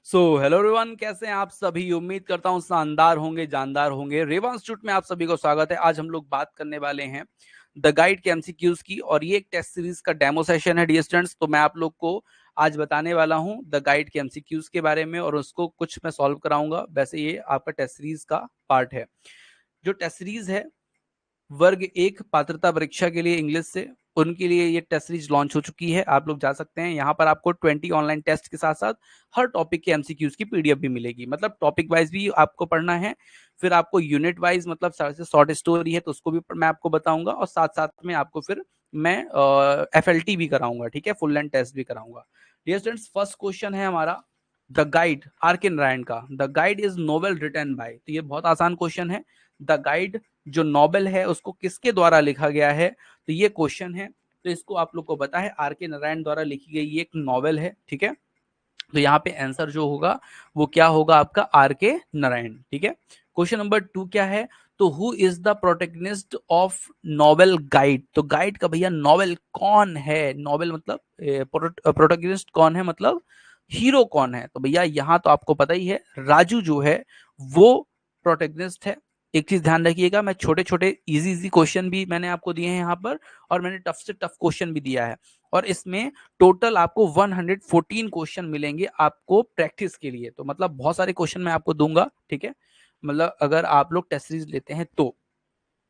So hello everyone, कैसे हैं आप सभी। उम्मीद करता हूं शानदार होंगे, जानदार होंगे। रेवा इंस्टीट्यूट में आप सभी को स्वागत है। आज हम लोग बात करने वाले हैं द गाइड के एमसीक्यूज की, और ये एक टेस्ट सीरीज का डेमो सेशन है डियर स्टूडेंट्स। तो मैं आप लोग को आज बताने वाला हूं द गाइड के एमसीक्यूज के बारे में, और उसको कुछ मैं सॉल्व कराऊंगा। वैसे ये आपका टेस्ट सीरीज का पार्ट है। जो टेस्ट सीरीज है वर्ग एक पात्रता परीक्षा के लिए इंग्लिश से, उनके लिए ये टेस्ट सीरीज लॉन्च हो चुकी है। आप लोग जा सकते हैं, यहाँ पर आपको 20 ऑनलाइन टेस्ट के साथ साथ हर टॉपिक के एमसीक्यूज की पीडीएफ भी मिलेगी। मतलब टॉपिक वाइज भी आपको पढ़ना है, फिर आपको यूनिट वाइज, मतलब शॉर्ट स्टोरी है तो उसको भी मैं आपको बताऊंगा, और साथ साथ में आपको फिर मैं एफएलटी भी कराऊंगा, ठीक है, फुल लेंथ टेस्ट भी कराऊंगा। डियर स्टूडेंट्स, फर्स्ट क्वेश्चन है हमारा the guide, are K Narayan का। The guide is novel written by, तो ये बहुत आसान क्वेश्चन है। द गाइड जो नॉवेल है उसको किसके द्वारा लिखा गया है, तो ये क्वेश्चन है। तो इसको आप लोग को पता है, आर के नारायण द्वारा लिखी गई ये एक नॉवेल है, ठीक है। तो यहाँ पे आंसर जो होगा वो क्या होगा आपका, आर के नारायण, ठीक है। क्वेश्चन नंबर 2 क्या है, तो who is the protagonist of novel guide. तो गाइड का भैया नॉवेल कौन है, नॉवेल मतलब प्रोटेगनिस्ट कौन है, मतलब हीरो कौन है। तो भैया यहाँ तो आपको पता ही है, राजू जो है वो प्रोटेगनिस्ट है। एक चीज ध्यान रखिएगा, मैं छोटे छोटे इजी इजी क्वेश्चन भी मैंने आपको दिए हैं यहाँ पर, और मैंने टफ से टफ क्वेश्चन भी दिया है, और इसमें टोटल आपको 114 क्वेश्चन मिलेंगे आपको प्रैक्टिस के लिए। तो मतलब बहुत सारे क्वेश्चन मैं आपको दूंगा, ठीक है। मतलब अगर आप लोग टेस्ट सीरीज लेते हैं तो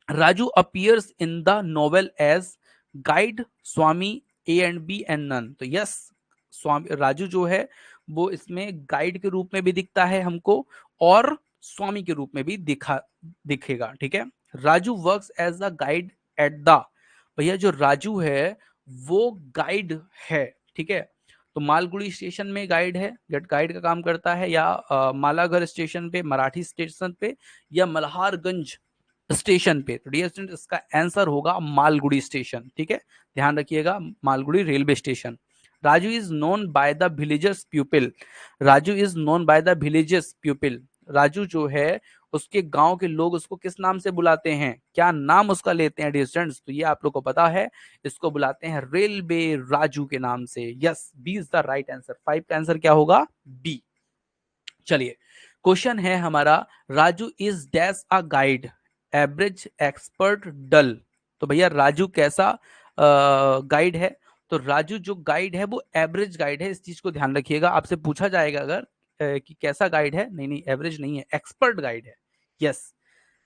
Raju appears in the novel as guide, Swami, A and B and none. तो यस, स्वामी राजू जो है वो इसमें गाइड के रूप में भी दिखता है हमको, और स्वामी के रूप में भी दिखेगा, ठीक है। Raju works as a guide at the, भैया जो राजू है वो गाइड है, ठीक है। तो मालगुड़ी स्टेशन में गाइड है, गाइड का काम करता है, या मालाघर स्टेशन पे, मराठी स्टेशन पे, या मल्हारगंज स्टेशन पे। तो डियर स्टूडेंट, इसका आंसर होगा मालगुड़ी स्टेशन, ठीक है। ध्यान रखिएगा, Malgudi railway station. Raju is known by the villagers प्यूपिल। Raju is known by the villagers प्यूपिल। Raju जो है उसके गांव के लोग उसको किस नाम से बुलाते हैं, क्या नाम उसका लेते हैं डियर स्टूडेंट्स, तो ये आप लोग को पता है, इसको बुलाते हैं रेलवे राजू के नाम से। Yes, B is the right answer. 5 का आंसर क्या होगा, बी। चलिए, क्वेश्चन है हमारा, Raju is dash a guide, average, expert, dull. तो भैया राजू कैसा गाइड है, तो राजू जो गाइड है वो एवरेज गाइड है। इस चीज को ध्यान रखिएगा, आपसे पूछा जाएगा अगर कि कैसा गाइड है, नहीं नहीं, एवरेज नहीं है, एक्सपर्ट गाइड है। Yes,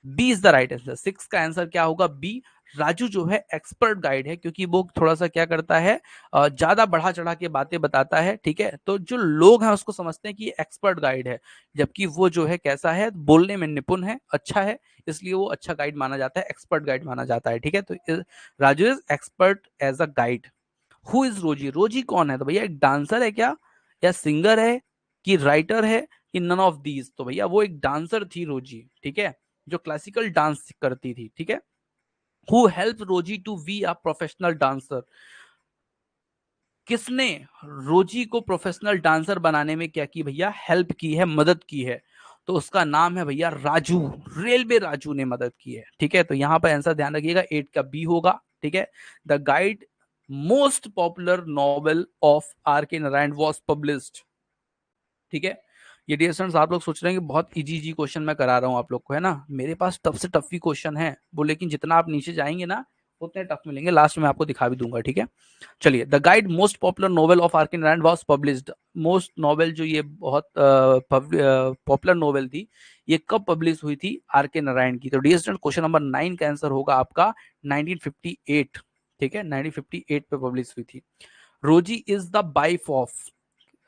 B is the right answer. 6 का आंसर क्या होगा, बी। राजू जो है एक्सपर्ट गाइड है, क्योंकि वो थोड़ा सा क्या करता है, ज्यादा बढ़ा चढ़ा के बातें बताता है, ठीक है। तो जो लोग हैं उसको समझते हैं कि एक्सपर्ट गाइड है, जबकि वो जो है कैसा है, बोलने में निपुण है, अच्छा है, इसलिए वो अच्छा गाइड माना जाता है, एक्सपर्ट गाइड माना जाता है, ठीक है। तो Raju is expert as a guide. Who is Rosie, Rosie कौन है, तो भैया एक डांसर है क्या, या सिंगर है, कि राइटर है, कि नन ऑफ दीज। तो भैया वो एक डांसर थी रोजी, ठीक है, जो क्लासिकल डांस करती थी, ठीक है। Who help Rosie to be a professional dancer. किसने रोजी को प्रोफेशनल डांसर बनाने में क्या की भैया, हेल्प की है, मदद की है। तो उसका नाम है भैया राजू, रेलवे राजू ने मदद की है, ठीक है। तो यहां पर आंसर ध्यान रखिएगा, 8 का बी होगा, ठीक है। The guide most popular novel of R K Narayan was published, ठीक है। ये डियर स्टूडेंट्स, आप लोग सोच रहे हैं कि बहुत इजी इजी क्वेश्चन मैं करा रहा हूँ आप लोग को, है ना। मेरे पास टफ से टफ ही क्वेश्चन है वो, लेकिन जितना आप नीचे जाएंगे ना उतने टफ मिलेंगे, लास्ट में आपको दिखा भी दूंगा, ठीक है। चलिए, the guide most popular novel of R K Narayan was published. Most novel जो ये बहुत पॉपुलर नोवेल थी, ये कब पब्लिश हुई थी, आर के नारायण की। तो डियर स्टूडेंट, क्वेश्चन नंबर 9 का आंसर होगा आपका 1958, ठीक है, 1958 पे पब्लिश हुई थी। रोजी इज द वाइफ ऑफ,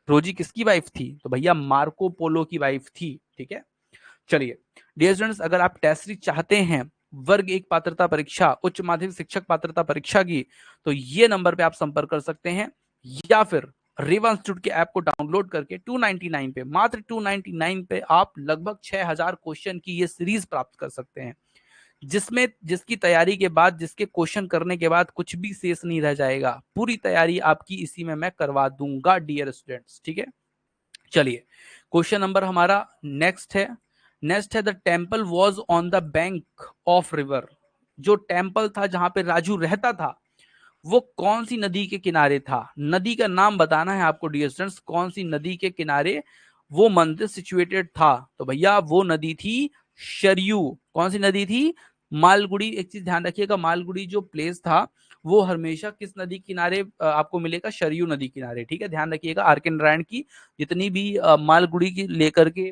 रोजी किसकी वाइफ थी, तो भैया मार्को पोलो की वाइफ थी, ठीक है। चलिए डियर स्टूडेंट्स, अगर आप टेस्ट सीरीज चाहते हैं वर्ग एक पात्रता परीक्षा, उच्च माध्यमिक शिक्षक पात्रता परीक्षा की, तो ये नंबर पे आप संपर्क कर सकते हैं, या फिर रेवा इंस्टीट्यूट के ऐप को डाउनलोड करके 299 पे, मात्र 299 पे आप लगभग 6000 क्वेश्चन की ये सीरीज प्राप्त कर सकते हैं, जिसमें जिसकी तैयारी के बाद, जिसके क्वेश्चन करने के बाद कुछ भी शेष नहीं रह जाएगा। पूरी तैयारी आपकी इसी में मैं करवा दूंगा डियर स्टूडेंट्स, ठीक है। चलिए, क्वेश्चन नंबर हमारा नेक्स्ट है the temple was on the bank of river. जो टेम्पल था जहां पे राजू रहता था, वो कौन सी नदी के किनारे था, नदी का नाम बताना है आपको डियर स्टूडेंट्स, कौन सी नदी के किनारे वो मंदिर सिचुएटेड था? तो भैया वो नदी थी शरयू। कौन सी नदी थी? मालगुड़ी। एक चीज ध्यान रखिएगा, मालगुड़ी जो प्लेस था वो हमेशा किस नदी किनारे आपको मिलेगा? शरयू नदी किनारे। ठीक है, ध्यान रखिएगा। आर के नारायण की जितनी भी मालगुड़ी की लेकर के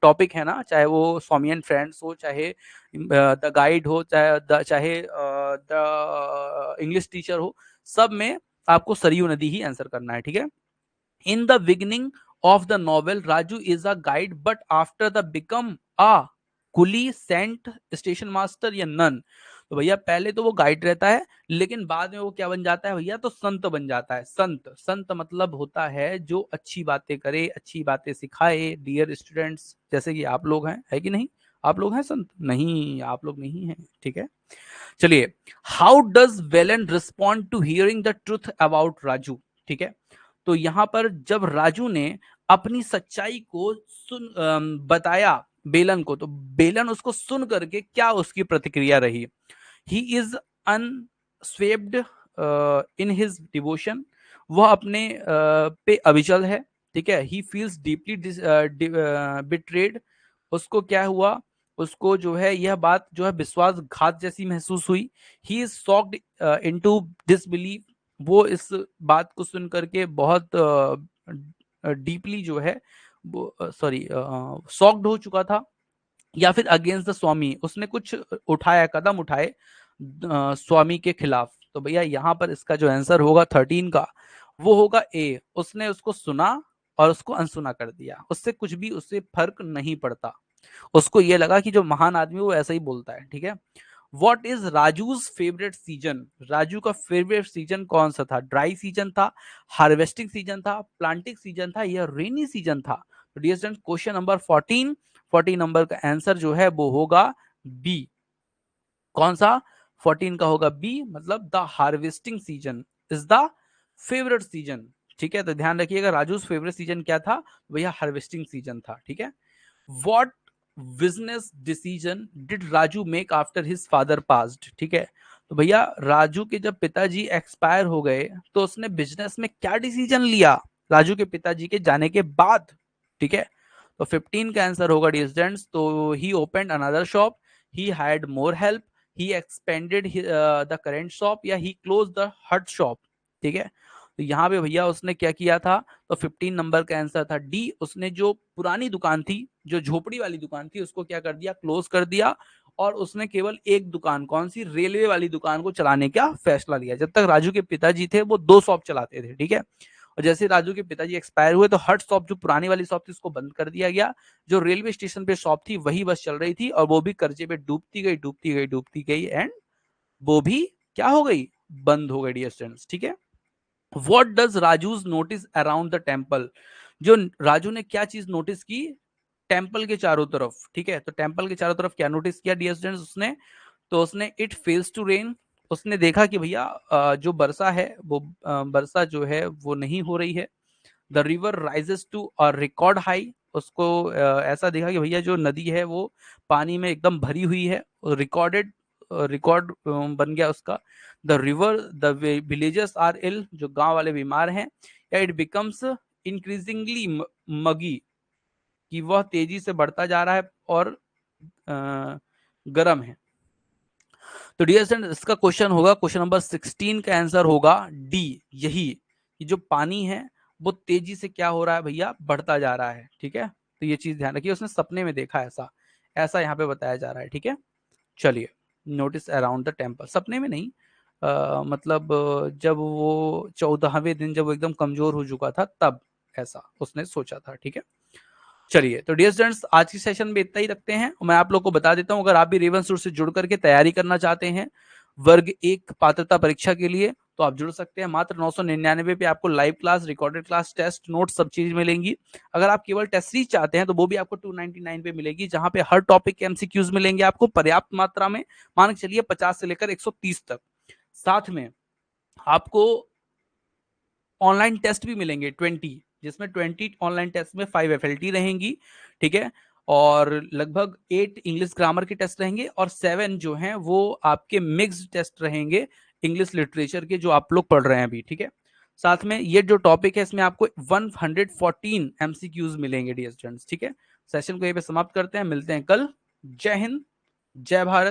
टॉपिक है ना, चाहे वो स्वामी एंड फ्रेंड्स हो, चाहे द गाइड हो, चाहे द इंग्लिश टीचर हो, सब में आपको सरयू नदी ही आंसर करना है। ठीक है। In the beginning of the novel, Raju is a guide, but after the become a coolie, saint, station master या नन? तो भैया पहले तो वो गाइड रहता है, लेकिन बाद में वो क्या बन जाता है भैया? तो संत बन जाता है। संत, संत मतलब होता है जो अच्छी बातें करे, अच्छी बातें सिखाए। डियर स्टूडेंट्स, जैसे कि आप लोग हैं, है कि नहीं? आप लोग हैं संत? नहीं, आप लोग नहीं हैं। ठीक है, चलिए। How does Velan respond to hearing the truth about Raju? ठीक है, तो यहां पर जब राजू ने अपनी सच्चाई को बताया बेलन को, तो बेलन उसको सुन करके क्या उसकी प्रतिक्रिया रही? He is unswerved in his devotion. वह अपने पे अविचल है। ठीक है। He feels deeply betrayed. उसको क्या हुआ? उसको जो है यह बात जो है विश्वासघात जैसी महसूस हुई। He is socked into disbelief. वो इस बात को सुन करके बहुत डीपली जो है वो सॉरी सॉक्ड हो चुका था। या फिर अगेंस्ट द स्वामी, उसने कुछ उठाया, कदम उठाए स्वामी के खिलाफ। तो भैया यहाँ पर इसका जो आंसर होगा 13 का, वो होगा ए। उसने उसको सुना और उसको अनसुना कर दिया, उससे कुछ भी उससे फर्क नहीं पड़ता। उसको ये लगा कि जो महान आदमी वो ऐसा ही बोलता है। ठीक है। What is Raju's favourite season? Raju का फेवरेट सीजन कौन सा था? ड्राई सीजन था, हार्वेस्टिंग सीजन था, प्लांटिंग सीजन था, या रेनी सीजन था? तो dear student, question number 14 number का आंसर जो है वो होगा बी। कौन सा? 14 का होगा बी, मतलब the harvesting season is the favourite season. ठीक है, तो ध्यान रखिएगा, राजूज फेवरेट सीजन क्या था भैया? हार्वेस्टिंग सीजन था। ठीक है। What business decision did Raju make after his father passed? ठीक है, तो भैया राजू के जब पिताजी एक्सपायर हो गए तो उसने बिजनेस में क्या डिसीजन लिया राजू के पिताजी के जाने के बाद? ठीक है, तो 15 का आंसर होगा डियर स्टूडेंट्स, तो he opened another shop, he hired more help, he expanded the current shop, या he close the hut shop? ठीक है, तो यहाँ पे भैया उसने क्या किया था? तो 15 नंबर का आंसर था डी। उसने जो पुरानी दुकान थी, जो झोपड़ी वाली दुकान थी, उसको क्या कर दिया? क्लोज कर दिया। और उसने केवल एक दुकान, कौन सी? रेलवे वाली दुकान को चलाने का फैसला लिया। जब तक राजू के पिताजी थे वो 2 शॉप चलाते थे। ठीक है, और जैसे राजू के पिताजी एक्सपायर हुए तो हट शॉप, जो पुरानी वाली शॉप थी, उसको बंद कर दिया गया। जो रेलवे स्टेशन पे शॉप थी वही बस चल रही थी, और वो भी कर्जे पे डूबती गई, डूबती गई, डूबती गई, एंड वो भी क्या हो गई? बंद हो गई डियर स्टूडेंट्स। ठीक है। What does Raju's notice around the temple? जो राजू ने क्या चीज नोटिस की टेम्पल के चारों तरफ? ठीक है, तो टेम्पल के चारों तरफ क्या नोटिस किया डियर स्टूडेंट्स उसने? तो उसने इट फेल्स टू रेन। उसने देखा कि भैया जो वर्षा है वो वर्षा जो है वो नहीं हो रही है। The river rises to a record high. उसको ऐसा देखा कि भैया जो नदी है वो पानी में एकदम भरी हुई है। रिकॉर्डेड रिकॉर्ड बन गया उसका। The river the villages are ill, जो गांव वाले बीमार हैं। या इट बिकम्स इंक्रीजिंगली मगी, कि वह तेजी से बढ़ता जा रहा है और गर्म है। तो डियर स्टूडेंट, इसका क्वेश्चन होगा, क्वेश्चन नंबर 16 का आंसर होगा डी, यही कि जो पानी है वो तेजी से क्या हो रहा है भैया? बढ़ता जा रहा है। ठीक है, तो ये चीज ध्यान रखिए, उसने सपने में देखा ऐसा, ऐसा यहाँ पे बताया जा रहा है। ठीक है, चलिए। नोटिस अराउंड द टेम्पल, सपने में नहीं, मतलब जब वो 14वें दिन जब वो एकदम कमजोर हो चुका था तब ऐसा उसने सोचा था। ठीक है, चलिए। तो डियर स्टूडेंट्स, आज की सेशन में इतना ही रखते हैं। मैं आप लोग को बता देता हूं, अगर आप भी रेवन सूट से जुड़ करके तैयारी करना चाहते हैं वर्ग 1 पात्रता परीक्षा के लिए, तो आप जुड़ सकते हैं। मात्र 999 पे आपको live class, recorded class, test note सब चीज मिलेंगी। अगर आप केवल टेस्ट सीरीज चाहते हैं तो वो भी आपको 299 पे मिलेगी, जहां पे हर टॉपिक के एमसीक्यूज मिलेंगे आपको पर्याप्त मात्रा में, मान के चलिए 50 से लेकर 130 तक। साथ में आपको ऑनलाइन टेस्ट भी मिलेंगे 20, जिसमें 20 ऑनलाइन टेस्ट में 5 एफएलटी रहेंगी। ठीक है, और लगभग 8 इंग्लिश ग्रामर के टेस्ट रहेंगे, और 7 जो हैं वो आपके मिक्स्ड टेस्ट रहेंगे इंग्लिश लिटरेचर के, जो आप लोग पढ़ रहे हैं अभी। ठीक है, साथ में ये जो टॉपिक है इसमें आपको 114 एमसीक्यूज मिलेंगे डियर स्टूडेंट्स। ठीक है, सेशन को ये पे समाप्त करते हैं, मिलते हैं कल। जय हिंद, जय भारत।